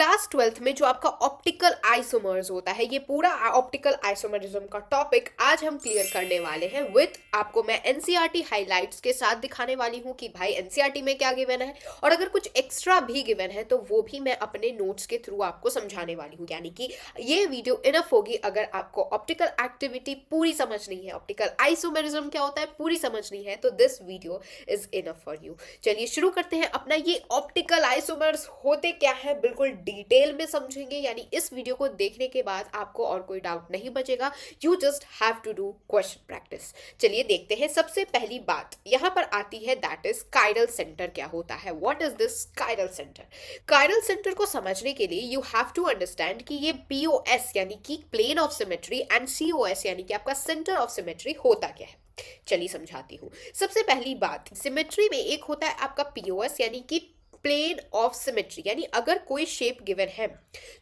Class 12th में जो आपका ऑप्टिकल आइसोमर्स होता है, ये पूरा ऑप्टिकल आइसोमरिज्म का टॉपिक आज हम क्लियर करने वाले हैं विद आपको मैं एनसीईआरटी हाइलाइट्स के साथ दिखाने वाली हूँ कि भाई एनसीईआरटी में क्या गिवन है, और अगर कुछ एक्स्ट्रा भी गिवन है तो वो भी मैं अपने नोट्स के थ्रू आपको समझाने वाली हूँ। यानी कि ये वीडियो इनफ होगी अगर आपको ऑप्टिकल एक्टिविटी पूरी समझनी है, ऑप्टिकल आइसोमरिज्म क्या होता है पूरी समझनी है, तो this video is enough for you. चलिए शुरू करते हैं अपना। ये ऑप्टिकल आइसोमर्स होते क्या है बिल्कुल डिटेल में समझेंगे, यानी इस वीडियो को देखने के बाद आपको और कोई डाउट नहीं बचेगा। You just have to do question practice. चलिए देखते हैं। सबसे पहली बात यहां पर आती है, दैट इज कायरल सेंटर क्या होता है। What is this chiral centre? Chiral centre को समझने के लिए यू हैव टू अंडरस्टैंड कि ये पीओएस यानी कि plane of symmetry and COS यानी कि आपका सेंटर ऑफ सिमेट्री होता क्या है। चलिए समझाती हूँ। सबसे पहली बात, सिमेट्री में एक होता है आपका पीओएस यानी कि प्लेन ऑफ सिमेट्री, यानी अगर कोई शेप गिवन है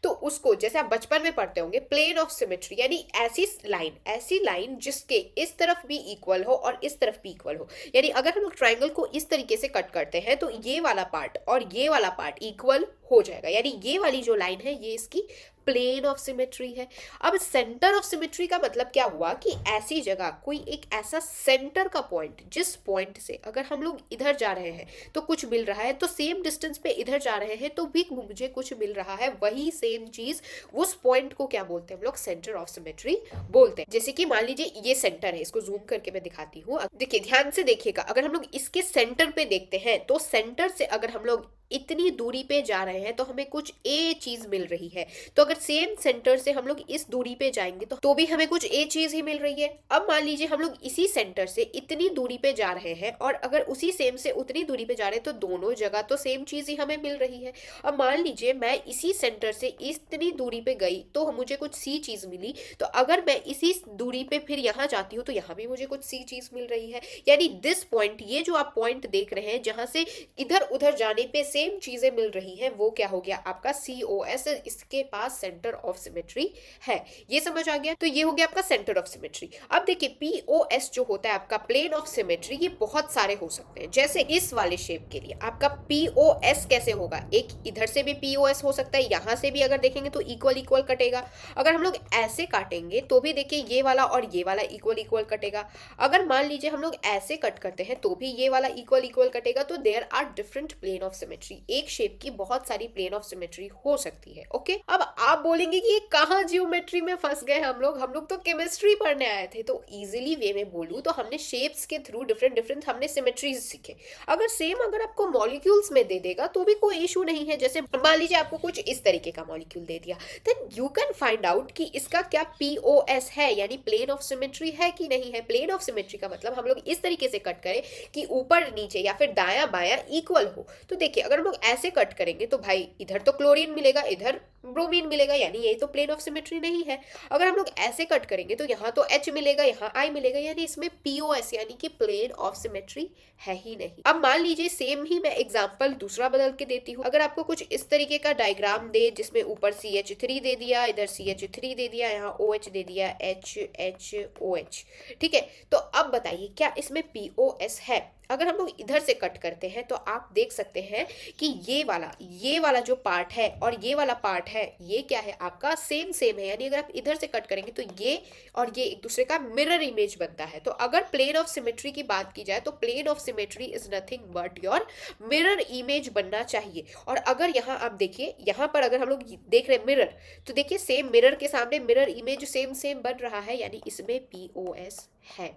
तो उसको, जैसे आप बचपन में पढ़ते होंगे, प्लेन ऑफ सिमेट्री यानी ऐसी लाइन जिसके इस तरफ भी इक्वल हो और इस तरफ भी इक्वल हो। यानी अगर हम लोग ट्राइंगल को इस तरीके से कट करते हैं तो ये वाला पार्ट और ये वाला पार्ट इक्वल हो जाएगा, यानी ये वाली जो लाइन है ये इसकी प्लेन ऑफ सिमेट्री है। अब सेंटर ऑफ सिमेट्री का मतलब क्या हुआ कि ऐसी जगह कोई एक ऐसा सेंटर का पॉइंट, जिस पॉइंट से अगर हम लोग इधर जा रहे हैं तो कुछ मिल रहा है, तो सेम डिस्टेंस पे इधर जा रहे हैं तो भी मुझे कुछ मिल रहा है, वही सेम चीज, उस पॉइंट को क्या बोलते हैं हम लोग? सेंटर ऑफ सिमेट्री बोलते हैं। जैसे कि मान लीजिए ये सेंटर है, इसको जूम करके मैं दिखाती हूँ। देखिए ध्यान से देखिएगा, अगर हम लोग इसके सेंटर पे देखते हैं तो सेंटर से अगर हम लोग इतनी दूरी पे जा रहे हैं तो हमें कुछ ए चीज मिल रही है। तो अगर सेम सेंटर से हम लोग इस दूरी पे जाएंगे तो भी हमें कुछ ए चीज ही मिल रही है। अब मान लीजिए हम लोग इसी सेंटर से इतनी दूरी पे जा रहे हैं और अगर उसी सेम से उतनी दूरी पे जा रहे हैं तो दोनों जगह तो सेम चीज ही हमें मिल रही है। अब मान लीजिए मैं इसी सेंटर से इतनी दूरी पे गई तो मुझे कुछ सी चीज मिली, तो अगर मैं इसी दूरी पे फिर यहाँ जाती हूँ तो यहाँ भी मुझे कुछ सी चीज मिल रही है। यानी दिस पॉइंट, ये जो आप पॉइंट देख रहे हैं जहां से इधर उधर जाने पे सेम चीजें मिल रही हैं, वो क्या हो गया? आपका सीओएस। इसके पास सेंटर ऑफ सिमेट्री है। ये समझ आ गया? तो ये हो गया आपका सेंटर ऑफ सिमेट्री। अब देखिए पीओएस जो होता है आपका प्लेन ऑफ सिमेट्री, ये बहुत सारे हो सकते हैं। जैसे इस वाले शेप के लिए आपका पीओएस कैसे होगा? एक इधर से भी पीओएस हो सकता है, यहां से भी अगर देखेंगे तो इक्वल इक्वल कटेगा। अगर हम लोग ऐसे काटेंगे तो भी देखिए ये वाला और ये वाला इक्वल इक्वल कटेगा। अगर मान लीजिए हम लोग ऐसे कट करते हैं तो भी ये वाला इक्वल इक्वल कटेगा। तो there are different plane of symmetry. एक शेप की बहुत सारी प्लेन ऑफ सिमेट्री हो सकती है। ओके, अब आप बोलेंगे कि ये कहाँ जियोमेट्री में फंस गए हम लोग तो केमिस्ट्री पढ़ने आए थे। तो इजीली वे में बोलूं तो हमने शेप्स के थ्रू डिफरेंट हमने सिमेट्रीज सीखे। अगर आपको मॉलिक्यूल्स में दे देगा तो भी कोई इशू नहीं है। जैसे मान लीजिए आपको कुछ इस तरीके का मॉलिक्यूल दे दिया, then you can find out कि इसका क्या पीओएस है, यानी प्लेन ऑफ सिमेट्री है कि नहीं है। प्लेन ऑफ सिमेट्री का मतलब हम लोग इस तरीके से कट करें कि ऊपर नीचे या फिर दायां बायां इक्वल हो। तो देखिए अगर हम लोग ऐसे कट करेंगे तो भाई इधर तो क्लोरीन मिलेगा, इधर ब्रोमीन मिलेगा, यानी ये तो प्लेन ऑफ सिमेट्री नहीं है। अगर हम लोग ऐसे कट करेंगे तो यहाँ तो H मिलेगा, यहाँ I मिलेगा, यानी इसमें पीओएस यानी कि प्लेन ऑफ सिमेट्री है ही नहीं। अब मान लीजिए सेम ही मैं एग्जांपल दूसरा बदल के देती हूँ। अगर आपको कुछ इस तरीके का डायग्राम दे जिसमें ऊपर CH3 दे दिया, इधर CH3 दे दिया, यहाँ OH दे दिया, HHOH, ठीक है। तो अब बताइए क्या इसमें पीओएस है? अगर हम लोग इधर से कट करते हैं तो आप देख सकते हैं कि ये वाला जो पार्ट है और ये वाला पार्ट है, ये क्या है? आपका सेम है। यानी अगर आप इधर से कट करेंगे तो ये और ये एक दूसरे का मिरर इमेज बनता है। तो अगर प्लेन ऑफ सिमेट्री की बात की जाए तो plane of symmetry is nothing but your mirror image बनना चाहिए। और अगर यहाँ आप देखिए, यहाँ पर अगर हम लोग देख रहे हैं मिरर, तो देखिए सेम मिरर के सामने मिरर इमेज सेम बन रहा है, यानी इसमें पीओएस है।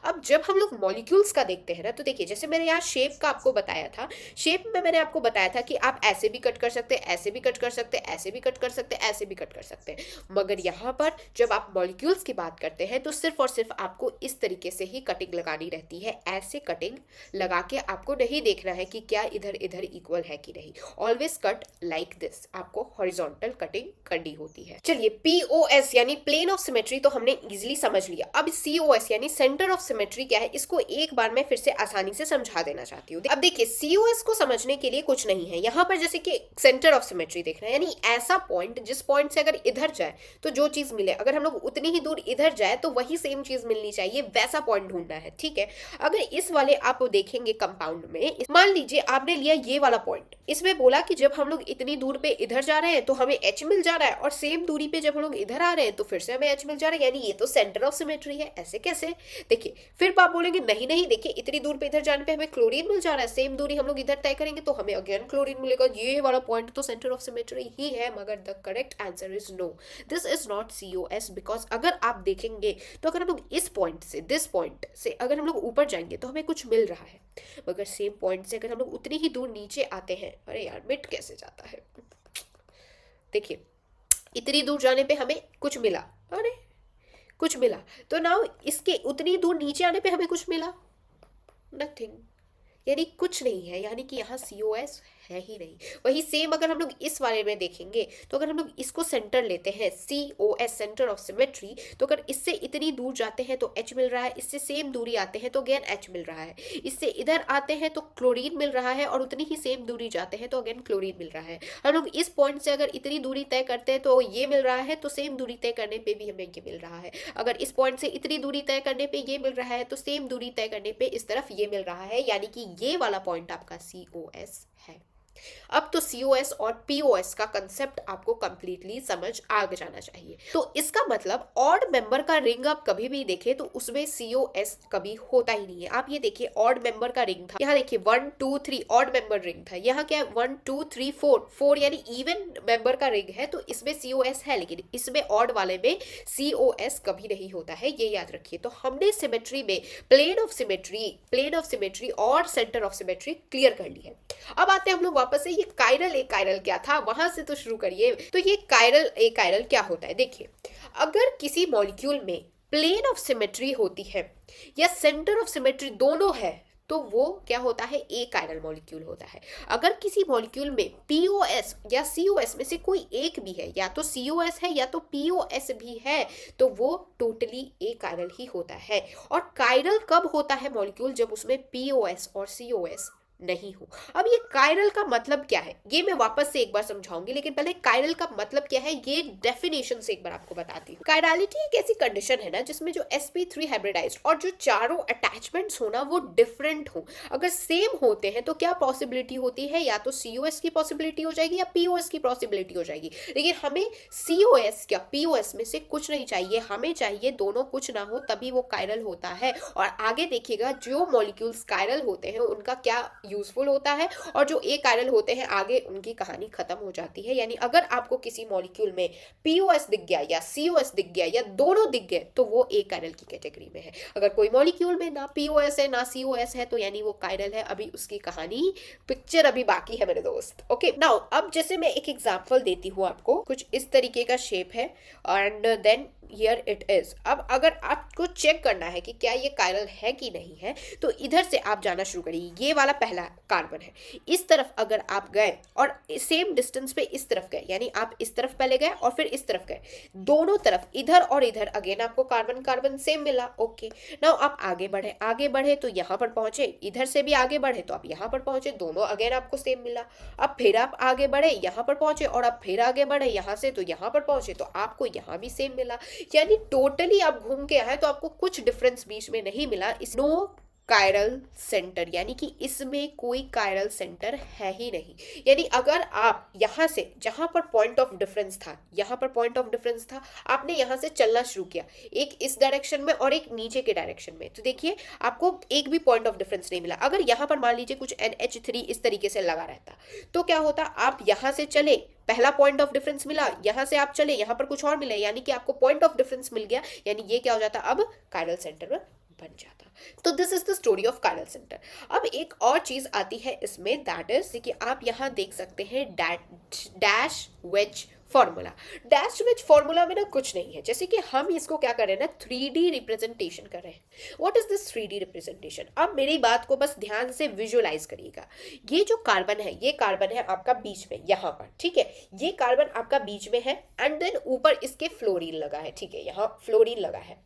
अब जब हम लोग मॉलिक्यूल्स का देखते हैं ना, तो देखिए जैसे मैंने यहाँ शेप का आपको बताया था, शेप में मैंने आपको बताया था कि आप ऐसे भी कट कर सकते हैं, ऐसे भी कट कर सकते हैं, ऐसे भी कट कर सकते हैं, ऐसे भी कट कर सकते हैं। मगर यहाँ पर जब आप मॉलिक्यूल्स की बात करते हैं तो सिर्फ और सिर्फ आपको इस तरीके से ही कटिंग लगानी रहती है। ऐसे कटिंग लगा के आपको नहीं देखना है कि क्या इधर इधर इक्वल है कि नहीं। ऑलवेज कट लाइक दिस, आपको हॉरिजॉन्टल कटिंग करनी होती है। चलिए पीओएस यानी प्लेन ऑफ सिमेट्री तो हमने इजिली समझ लिया। अब सीओएस यानी सेंटर सेंटर ऑफ सिमेट्री क्या है इसको एक बार मैं फिर से आसानी से समझा देना चाहती हूँ। अब देखिए सीओएस को समझने के लिए कुछ नहीं है यहाँ पर, जैसे कि सेंटर ऑफ सिमेट्री देखना है, यानी ऐसा पॉइंट जिस पॉइंट से अगर इधर जाए तो जो चीज मिले, अगर हम लोग उतनी ही दूर इधर जाए तो वही सेम चीज मिलनी चाहिए, वैसा पॉइंट ढूंढना है। ठीक है, अगर इस वाले आप देखेंगे कंपाउंड में, मान लीजिए आपने लिया ये वाला पॉइंट, इसमें बोला कि जब हम लोग इतनी दूर पे इधर जा रहे हैं तो हमें एच मिल जा रहा है, और सेम दूरी पे जब हम लोग इधर आ रहे हैं तो फिर से हमें एच मिल जा रहा है, यानी ये तो सेंटर ऑफ सिमेट्री है। ऐसे कैसे? देखिए फिर आप बोलेंगे नहीं नहीं, देखिए इतनी दूर पे इधर जाने पे हमें क्लोरीन मिल जा रहा है, सेम दूरी हम लोग इधर तय करेंगे तो हमें अगेन क्लोरीन मिलेगा, ये वाला पॉइंट तो सेंटर ऑफ सिमेट्री ही है। मगर the correct answer is no, this is not COS, because अगर आप देखेंगे तो अगर हम लोग इस पॉइंट से, दिस पॉइंट से अगर हम लोग ऊपर जाएंगे तो हमें कुछ मिल रहा है, मगर सेम पॉइंट से अगर हम लोग उतनी ही दूर नीचे आते हैं, अरे यार मिट कैसे जाता है, देखिए इतनी दूर जाने पे हमें कुछ मिला, अरे कुछ मिला, तो नाउ इसके उतनी दूर नीचे आने पे हमें कुछ मिला, नथिंग, यानी कुछ नहीं है, यानी कि यहाँ COS है ही नहीं। वही सेम अगर हम लोग इस वाले में देखेंगे तो अगर हम लोग इसको सेंटर लेते हैं, COS सेंटर ऑफ सिमेट्री, तो अगर इससे इतनी दूर जाते हैं तो H मिल रहा है, इससे सेम दूरी आते हैं तो अगेन H मिल रहा है, इससे इधर आते हैं तो क्लोरीन मिल रहा है, और उतनी ही सेम दूरी जाते हैं तो अगेन क्लोरीन मिल रहा है। हम लोग इस पॉइंट से अगर इतनी दूरी तय करते हैं तो ये मिल रहा है, तो सेम दूरी तय करने पे भी हमें ये मिल रहा है। अगर इस पॉइंट से इतनी दूरी तय करने पे ये मिल रहा है तो सेम दूरी तय करने पे इस तरफ ये मिल रहा है, यानी कि ये वाला पॉइंट आपका COS है। अब तो COS और POS का कंसेप्ट आपको कंप्लीटली समझ आ जाना चाहिए। तो इसका मतलब ऑड मेंबर का रिंग आप कभी भी देखें तो उसमें COS कभी होता ही नहीं है। आप ये देखिए ऑड मेंबर का रिंग था, यहाँ देखिए 1 2 3 ऑड मेंबर रिंग था, यहाँ क्या है 1 2 3 4 यानी इवन मेंबर का रिंग है, तो इसमें COS है, लेकिन इसमें ऑड वाले में COS कभी नहीं होता है, ये याद रखिए। तो हमने सिमेट्री में प्लेन ऑफ सिमेट्री और सेंटर ऑफ सिमेट्री क्लियर कर ली है। अब आते हैं हम लोग वापस से, ये कायरल ए कायरल क्या था, वहां से तो शुरू करिए। तो ये कायरल ए कायरल क्या होता है, देखिए अगर किसी मॉलिक्यूल में प्लेन ऑफ सिमेट्री होती है या सेंटर ऑफ सिमेट्री दोनों है तो वो क्या होता है, ए कायरल मॉलिक्यूल होता है। अगर किसी मॉलिक्यूल में POS या COS में से कोई एक भी है, या तो COS है या तो POS भी है, तो वो टोटली ए कायरल ही होता है। और कायरल कब होता है मॉलिक्यूल, जब उसमें POS और COS नहीं हो। अब ये कायरल का मतलब क्या है ये मैं वापस से एक बार समझाऊंगी, लेकिन पहले कायरल का मतलब क्या है ये डेफिनेशन से एक बार आपको बताती हूँ। कायरलिटी एक ऐसी कंडीशन है ना जिसमें जो sp3 हाइब्रिडाइज्ड और जो चारों अटैचमेंट्स हो ना वो डिफरेंट हो। अगर सेम होते हैं तो क्या पॉसिबिलिटी होती है, या तो COS की पॉसिबिलिटी हो जाएगी या POS की पॉसिबिलिटी हो जाएगी, लेकिन हमें COS या POS में से कुछ नहीं चाहिए, हमें चाहिए दोनों कुछ ना हो, तभी वो कायरल होता है। और आगे देखिएगा जो मॉलिक्यूल्स कायरल होते हैं उनका क्या यूजफुल होता है, और जो ए कायरल होते हैं आगे उनकी कहानी खत्म हो जाती है। यानी अगर आपको किसी मॉलिक्यूल में POS दिख गया या COS दिख गया या दोनों दिख गए तो वो ए कायरल की कैटेगरी में है। अगर कोई मॉलिक्यूल में ना POS है ना COS है तो यानी वो कायरल है। अभी उसकी कहानी पिक्चर अभी बाकी है मेरे दोस्त। ओके नाउ अब जैसे मैं एक एग्जांपल देती हूँ आपको, कुछ इस तरीके का शेप है and then here it is. अब अगर आपको चेक करना है कि क्या ये कायरल है कि नहीं है तो इधर से आप जाना शुरू करिए। ये वाला पहला कार्बन है, इस तरफ अगर आप गए और सेम डिस्टेंस पे इस तरफ गए, यानी आप इस तरफ पहले गए और फिर इस तरफ गए, दोनों तरफ इधर और इधर अगेन आपको कार्बन कार्बन सेम मिला। ओके नाउ आप आगे बढ़े तो यहाँ पर पहुंचे, इधर से भी आगे बढ़े तो आप यहाँ पर पहुंचे, दोनों अगेन आपको सेम मिला। अब फिर आप आगे बढ़े यहाँ पर पहुंचे और अब फिर आगे बढ़े यहाँ से तो यहाँ पर पहुंचे तो आपको यहाँ भी सेम मिला। यानी टोटली आप घूम के आए तो आपको कुछ डिफरेंस बीच में नहीं मिला। इस नो कायरल सेंटर, यानी कि इसमें कोई कायरल सेंटर है ही नहीं। यानी अगर आप यहाँ से जहां पर पॉइंट ऑफ डिफरेंस था, यहाँ पर पॉइंट ऑफ डिफरेंस था, आपने यहाँ से चलना शुरू किया, एक इस डायरेक्शन में और एक नीचे के डायरेक्शन में, तो देखिए आपको एक भी पॉइंट ऑफ डिफरेंस नहीं मिला। अगर यहाँ पर मान लीजिए कुछ NH3 इस तरीके से लगा रहता तो क्या होता, आप यहाँ से चले, पहला पॉइंट ऑफ डिफरेंस मिला, यहाँ से आप चले, यहाँ पर कुछ और मिले, यानी कि आपको पॉइंट ऑफ डिफरेंस मिल गया, यानी ये क्या हो जाता, अब कायरल सेंटर बन जाता। तो this is the story of chiral centre. अब एक और चीज आती है इसमें, दैट इज कि आप यहाँ देख सकते हैं dash veg formula. Dash which formula में ना कुछ नहीं है, जैसे कि हम इसको क्या कर रहे हैं ना 3D रिप्रेजेंटेशन कर रहे हैं। What is this 3D representation? अब मेरी बात को बस ध्यान से विजुअलाइज करिएगा। ये जो कार्बन है, ये कार्बन है आपका बीच में यहाँ पर, ठीक है, ये कार्बन आपका बीच में है एंड देन ऊपर इसके फ्लोरीन लगा है, ठीक है, यहाँ फ्लोरीन लगा है।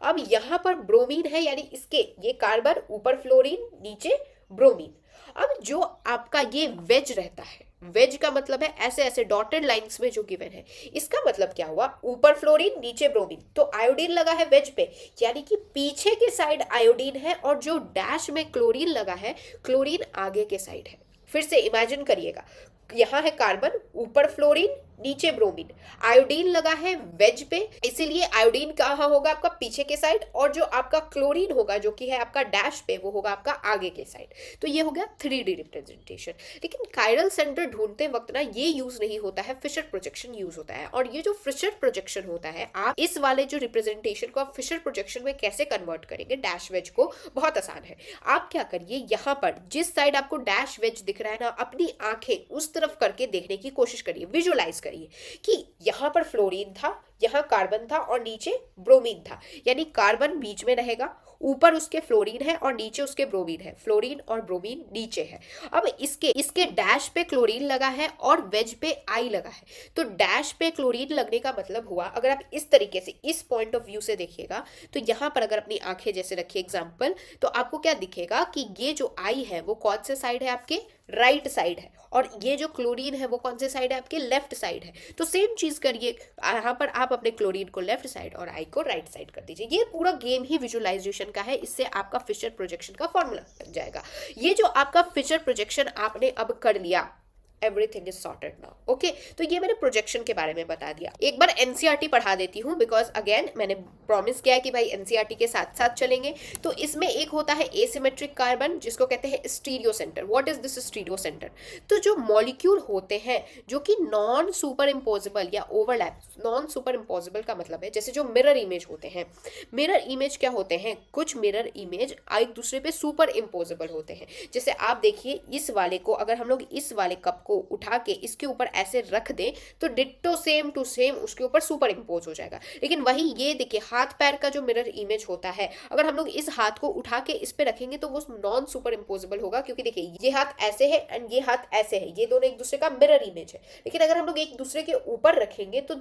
अब यहाँ पर ब्रोमीन है, यानी इसके ये कार्बन ऊपर फ्लोरीन नीचे ब्रोमीन। अब जो आपका ये वेज रहता है, वेज का मतलब है ऐसे ऐसे डॉटेड लाइंस में जो गिवन है, इसका मतलब क्या हुआ, ऊपर फ्लोरीन नीचे ब्रोमीन, तो आयोडीन लगा है वेज पे, यानी कि पीछे के साइड आयोडीन है और जो डैश में क्लोरीन लगा है, क्लोरीन आगे के साइड है। फिर से इमेजिन करिएगा, यहाँ है कार्बन, ऊपर फ्लोरीन नीचे ब्रोमीन, आयोडीन लगा है वेज पे, इसीलिए आयोडीन कहाँ होगा आपका पीछे के साइड, और जो आपका क्लोरीन होगा जो कि है आपका डैश पे, वो होगा आपका आगे के साइड। तो ये हो गया 3D रिप्रेजेंटेशन। लेकिन कायरल सेंटर ढूंढते वक्त ना ये यूज नहीं होता है, फिशर प्रोजेक्शन यूज होता है। और ये जो फिशर प्रोजेक्शन होता है, आप इस वाले जो रिप्रेजेंटेशन को आप फिशर प्रोजेक्शन में कैसे कन्वर्ट करेंगे डैश वेज को, बहुत आसान है। आप क्या करिए, यहाँ पर जिस साइड आपको डैश वेज दिख रहा है ना, अपनी आंखें उस तरफ करके देखने की कोशिश करिए, विजुअलाइज करिए कि यहां पर फ्लोरीन था, यहां कार्बन था और नीचे ब्रोमीन था, यानी कार्बन बीच में रहेगा, ऊपर उसके फ्लोरीन है और नीचे उसके ब्रोमीन है, फ्लोरीन और ब्रोमीन नीचे है। अब इसके डैश पे क्लोरीन लगा है और वेज पे आई लगा है, तो डैश पे क्लोरीन लगने का मतलब हुआ, अगर आप इस तरीके से इस पॉइंट ऑफ व्यू से देखिएगा, तो यहां पर अगर अपनी आंखें जैसे रखिए एग्जांपल, तो आपको क्या दिखेगा कि ये जो आई है वो कौन से साइड है, आपके राइट साइड है, और ये जो क्लोरीन है वो कौन से साइड है, आपके लेफ्ट साइड है। तो सेम चीज करिए, यहाँ पर आप अपने क्लोरीन को लेफ्ट साइड और आई को राइट साइड कर दीजिए। ये पूरा गेम ही विजुअलाइजेशन का है, इससे आपका फिशर प्रोजेक्शन का फॉर्मूला बन जाएगा। ये जो आपका फिशर प्रोजेक्शन आपने अब कर लिया, everything is sorted now, okay. तो ये मैंने प्रोजेक्शन के बारे में बता दिया। एक बार एनसीईआरटी पढ़ा देती हूँ, बिकॉज अगेन मैंने प्रॉमिस किया है कि भाई एनसीईआरटी के साथ साथ चलेंगे। तो इसमें एक होता है एसिमेट्रिक कार्बन, जिसको कहते हैं stereo centre. What is this stereo centre? तो जो मॉलिक्यूल होते हैं जो कि नॉन सुपर इम्पोजेबल या ओवरलैप, नॉन सुपर इम्पोजेबल का मतलब है जैसे जो मिरर इमेज होते हैं। मिरर इमेज क्या होते हैं, कुछ मिरर इमेज एक दूसरे पे सुपर इम्पोजेबल होते हैं। जैसे आप देखिए, इस वाले को अगर हम लोग इस वाले कप को उठा के इसके ऊपर ऐसे रख दें, तो डिट्टो सेम टू सेम उसके ऊपर सुपर इम्पोज हो जाएगा। लेकिन वही ये देखिए, हाथ पैर का जो मिरर इमेज होता है, अगर हम लोग इस हाथ को उठा के इस पे रखेंगे तो वो नॉन सुपर इम्पोजेबल होगा, क्योंकि देखिए ये हाथ ऐसे है एंड ये हाथ ऐसे है, ये दोनों एक दूसरे का मिरर इमेज है। लेकिन अगर हम लोग एक दूसरे के ऊपर रखेंगे तो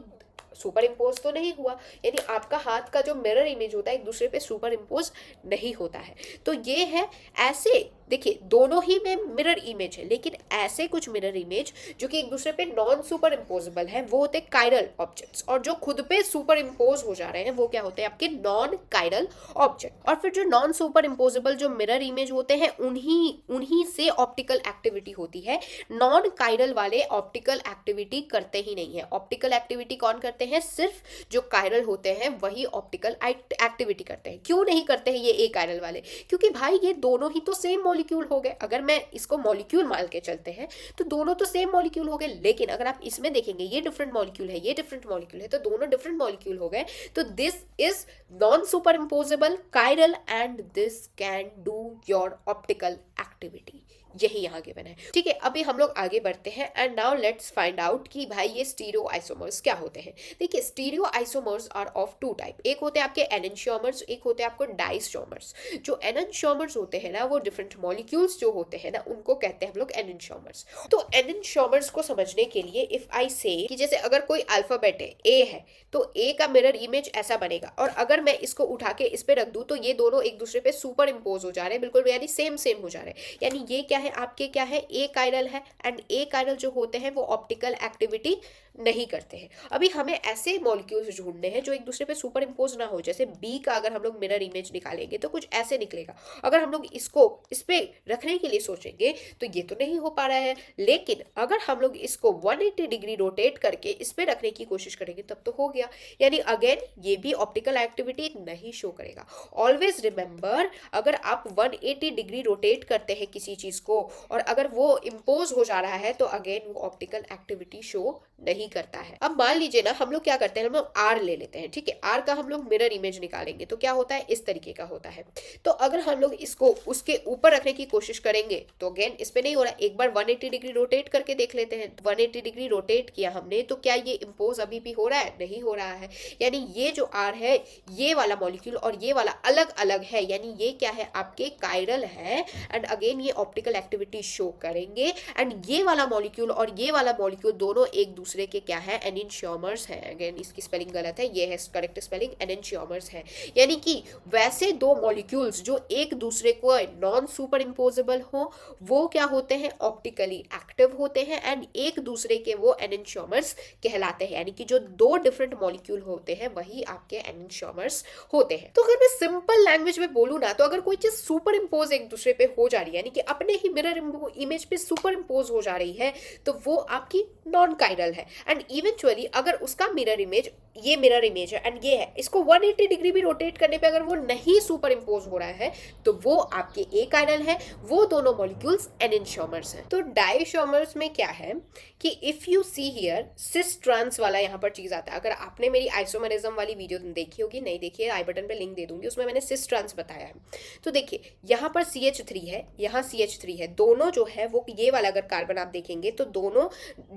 सुपर इम्पोज तो नहीं हुआ, यानी आपका हाथ का जो मिरर इमेज होता है एक दूसरे पे सुपर इम्पोज नहीं होता है। तो ये है, ऐसे देखिए दोनों ही में मिरर इमेज है, लेकिन ऐसे कुछ मिरर इमेज जो कि एक दूसरे पे नॉन सुपर इम्पोजेबल है, वो होते हैं कायरल ऑब्जेक्ट्स। और जो खुद पे सुपर इम्पोज हो जा रहे हैं वो क्या होते हैं, आपके नॉन कायरल ऑब्जेक्ट। और फिर जो नॉन सुपर इम्पोजेबल जो मिरर इमेज होते हैं, उन्हीं से ऑप्टिकल एक्टिविटी होती है। नॉन कायरल वाले ऑप्टिकल एक्टिविटी करते ही नहीं है। ऑप्टिकल एक्टिविटी कौन करते हैं, सिर्फ जो कायरल होते हैं वही ऑप्टिकल एक्टिविटी करते हैं। क्यों नहीं करते हैं ये ए कायरल वाले, क्योंकि भाई ये दोनों ही तो सेम मॉलिक्यूल हो गए। अगर मैं इसको मॉलिक्यूल मान के चलते हैं तो दोनों तो सेम मॉलिक्यूल हो गए, लेकिन अगर आप इसमें देखेंगे ये डिफरेंट मॉलिक्यूल है, ये डिफरेंट मॉलिक्यूल है, तो दोनों डिफरेंट मॉलिक्यूल हो गए। तो this is non super imposable chiral and this can do your optical activity. यही यहाँ गिवन है, ठीक है। अभी हम लोग आगे बढ़ते हैं and now let's find out कि भाई ये स्टीरियो आइसोमर्स क्या होते हैं। देखिए, stereoisomers are of two type. एक होते हैं आपके एनेंशियोमर्स, एक होते हैं आपको डाइसोमर्स। जो एनेंशियोमर्स होते हैं ना, वो डिफरेंट मॉलिक्यूल्स जो होते हैं ना, उनको कहते हैं हम लोग एनेंशियोमर्स। तो एनेंशियोमर्स को समझने के लिए इफ आई से कि जैसे अगर कोई अल्फाबेट है, ए है, तो ए का मिरर इमेज ऐसा बनेगा, और अगर मैं इसको उठा के इस पे रख दूं तो ये दोनों एक दूसरे पे सुपर इम्पोज हो जा रहे हैं, बिल्कुल यानी सेम सेम हो जा रहे हैं। यानी ये क्या है, आपके क्या है, ए कायरल है, एंड ए कायरल जो होते हैं वो ऑप्टिकल एक्टिविटी नहीं करते हैं। अभी हमें ऐसे मॉलिक्यूल्स ढूंढने हैं जो एक दूसरे पे सुपर इम्पोज ना हो। जैसे बी का अगर हम लोग मिरर इमेज निकालेंगे तो कुछ ऐसे निकलेगा। अगर हम लोग इसको इस पे रखने के लिए सोचेंगे तो ये तो नहीं हो पा रहा है, लेकिन अगर हम लोग इसको 180 डिग्री रोटेट करके इस पे रखने की कोशिश करेंगे तब तो हो गया। यानी अगेन ये भी ऑप्टिकल एक्टिविटी नहीं शो करेगा। ऑलवेज रिमेंबर, अगर आप 180 डिग्री रोटेट करते हैं किसी चीज को हो, और अगर वो इम्पोज हो जा रहा है तो अगेन वो ऑप्टिकल एक्टिविटी शो नहीं करता है। अब मान लीजिए ना हम लोग क्या करते हैं, हम लोग आर ले लेते हैं, ठीक है, आर का हम लोग मिरर इमेज निकालेंगे तो क्या होता है, इस तरीके का होता है। तो अगर हम लोग इसको उसके ऊपर रखने की कोशिश करेंगे तो अगेन इस पे नहीं हो रहा, एक बार 180 डिग्री रोटेट करके देख लेते हैं। 180 डिग्री रोटेट किया हमने तो क्या ये इम्पोज अभी भी हो रहा है, नहीं हो रहा है। यानी ये जो आर है, ये वाला मॉलिक्यूल और ये वाला अलग अलग है, यानी ये क्या है, आपके कायरल है, एंड अगेन ये ऑप्टिकल एक्टिविटी शो करेंगे। एंड ये वाला मॉलिक्यूल और ये वाला मॉलिक्यूल दोनों एक दूसरे के क्या है, एनेंशियोमर्स है। अगेन इसकी स्पेलिंग गलत है, ये है करेक्ट स्पेलिंग, एनेंशियोमर्स है। यानी कि वैसे दो मॉलिक्यूल्स जो एक दूसरे को नॉन सुपर इम्पोजेबल हो, वो क्या होते हैं, ऑप्टिकली एक्टिव होते हैं, एंड एक दूसरे के वो एनेंशियोमर्स कहलाते हैं। यानी कि जो दो डिफरेंट मॉलिक्यूल होते हैं वही आपके एनेंशियोमर्स होते हैं। तो अगर मैं सिंपल लैंग्वेज में बोलूँ ना, तो अगर कोई चीज सुपर इम्पोज एक दूसरे पे हो जा रही है, यानी कि अपने ही मिरर इमेज पे सुपर इम्पोज हो जा रही है, तो वो आपकी नॉन कायरल है। एंड इवेंचुअली अगर उसका मिरर इमेज, ये मिरर इमेज है एंड ये है, इसको 180 डिग्री भी रोटेट करने पे अगर वो नहीं सुपर इम्पोज हो रहा है तो वो आपके ए कायरल है, वो दोनों मॉलिक्यूल्स एनेंशियोमर्स हैं। तो डायशोमर्स में क्या है कि if you see here cis trans वाला यहाँ पर चीज आता है। अगर आपने मेरी आइसोमरिज्म वाली वीडियो देखी होगी, नहीं देखी है, आई बटन पे लिंक दे दूंगी, उसमें मैंने सिस ट्रांस बताया है। तो देखिए यहाँ पर CH3 है, यहाँ CH3 है, दोनों जो है वो ये वाला अगर कार्बन आप देखेंगे तो दोनों